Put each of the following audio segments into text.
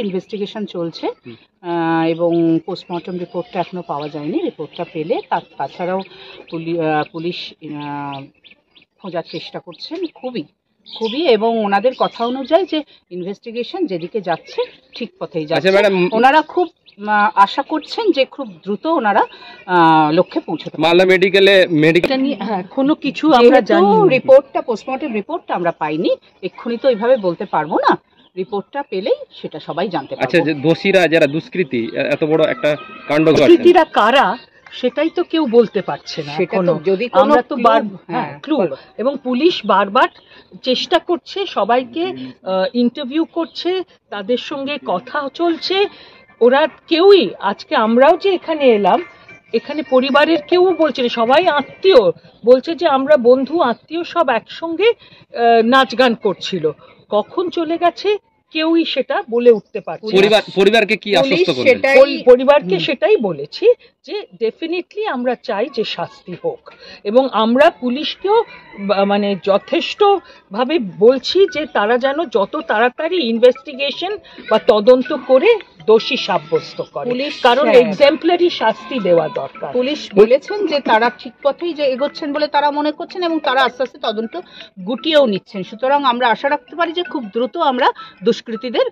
Investigation চলছে এবং post-mortem রিপোর্টটা এখনো পাওয়া যায়নি। রিপোর্টটা পেলে তাছাড়াও পুলিশ খোঁজার চেষ্টা করছেন খুবই এবং ওনাদের কথা অনুযায়ী যে ইনভেস্টিগেশন যেদিকে যাচ্ছে ঠিক পথেই যাচ্ছে। ওনারা খুব আশা করছেন যে খুব দ্রুত ওনারা লক্ষ্যে পৌঁছতে পারবেন। মালদা মেডিকেল কোনো কিছু আমরা জানি পোস্টমর্টম রিপোর্টটা আমরা পাইনি, এক্ষুনি তো এইভাবে বলতে পারবো না। রিপোর্টটা পেলেই সেটা সবাই জানতে পারবে। আচ্ছা, যে দোষীরা যারা দুষ্কৃতী এত বড় একটা কাণ্ড করেছে, দুষ্কৃতীরা কারা সেটাই তো কেউ বলতে পারছে না। যদি আমরা তো ক্লু এবং পুলিশ বারবার চেষ্টা করছে, সবাইকে ইন্টারভিউ করছে, তাদের সঙ্গে কথা চলছে। ওরা কেউই, আজকে আমরাও যে এখানে এলাম, এখানে পরিবারের কেউ বলছে না, সবাই আত্মীয় বলছে যে আমরা বন্ধু আত্মীয় সব একসঙ্গে নাচ গান করছিল, কখন চলে গেছে কেউই সেটা বলে উঠতে পারছে। পরিবারকে কি আশ্বস্ত করলেন? পরিবারকে সেটাই বলেছি যে ডেফিনেটলি আমরা চাই যে শাস্তি হোক, এবং আমরা পুলিশকেও মানে যথেষ্ট ভাবে বলছি যে তারা যেন যত তাড়াতাড়ি ইনভেস্টিগেশন বা তদন্ত করে দোষী সাব্যস্ত করে, কারণ এক্সাম্পলারি শাস্তি দেওয়া দরকার। পুলিশ বলেছেন যে তারা ঠিক পথেই যে এগোচ্ছেন বলে তারা মনে করছেন এবং তারা আস্তে আস্তে তদন্ত গুটিয়েও নিচ্ছেন। সুতরাং আমরা আশা রাখতে পারি যে খুব দ্রুত আমরা দুষ্কৃতীদের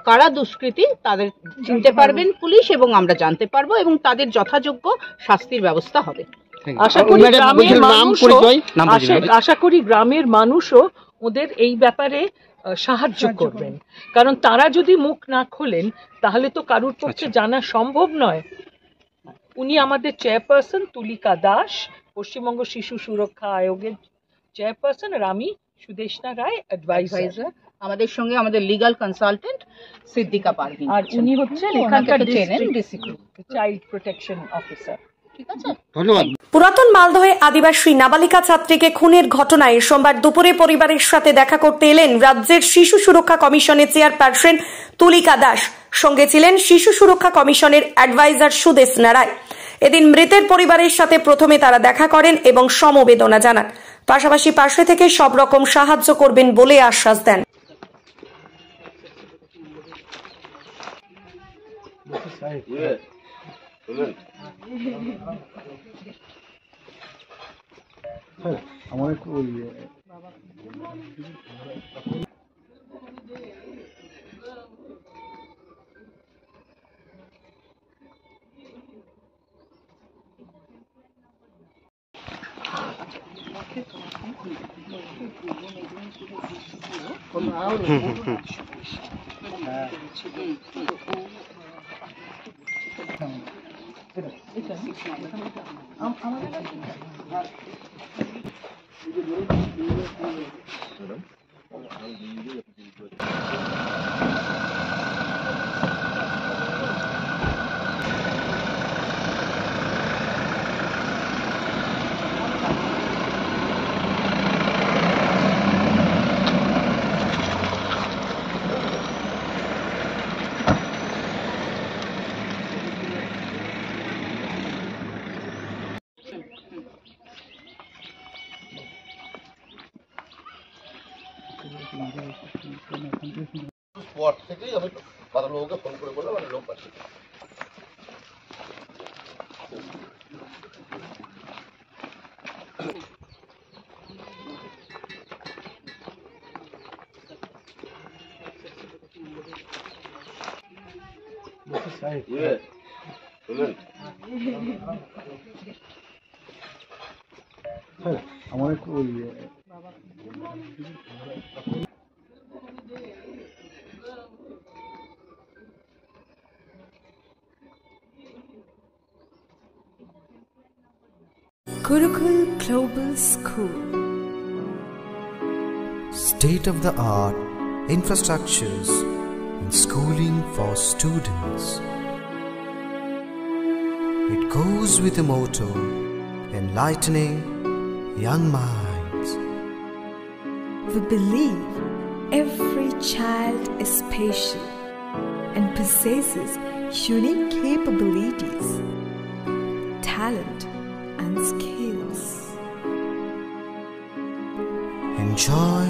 কারা দুষ্কৃতী তাদের চিনতে পারবেন পুলিশ এবং আমরা জানতে পারবো এবং তাদের যথাযোগ্য শাস্তির ব্যবস্থা হবে। আশা করি গ্রামের মানুষও ওদের এই ব্যাপারে সাহায্য করবেন, কারণ তারা যদি মুখ না খোলেন তাহলে তো কারুর পক্ষে জানা সম্ভব নয়। উনি আমাদের চেয়ারপারসন তুলিকা দাস, পশ্চিমবঙ্গ শিশু সুরক্ষা আয়োগের চেয়ারপারসন, আর আমি সুদেশনা রায় অ্যাডভাইজার। আমাদের সঙ্গে আমাদের লিগ্যাল কনসালটেন্ট সিদ্দিকা পারভিন, আর উনি হচ্ছেন এখানকার চাইল্ড প্রোটেকশন অফিসার। পুরাতন মালদহে আদিবাসী নাবালিকা ছাত্রীকে খুনের ঘটনায় সোমবার দুপুরে পরিবারের সাথে দেখা করতে এলেন রাজ্যের শিশু সুরক্ষা কমিশনের চেয়ারপারসন তুলিকা দাস। সঙ্গে ছিলেন শিশু সুরক্ষা কমিশনের অ্যাডভাইজার সুদেশনা রায়। এদিন মৃতের পরিবারের সাথে প্রথমে তারা দেখা করেন এবং সমবেদনা জানান, পাশাপাশি পাশে থেকে সব রকম সাহায্য করবেন বলে আশ্বাস দেন। আমার একটু ওই স্পট থেকেই আমি বাদলবাবুকে ফোন করে বললাম আমি লোক পাচ্ছি। আমার একটু ওই Gurukul Global School. State-of-the-art infrastructures and schooling for students. It goes with the motto, enlightening young minds. We believe every child is special and possesses unique capabilities, talent, and skills. Enjoy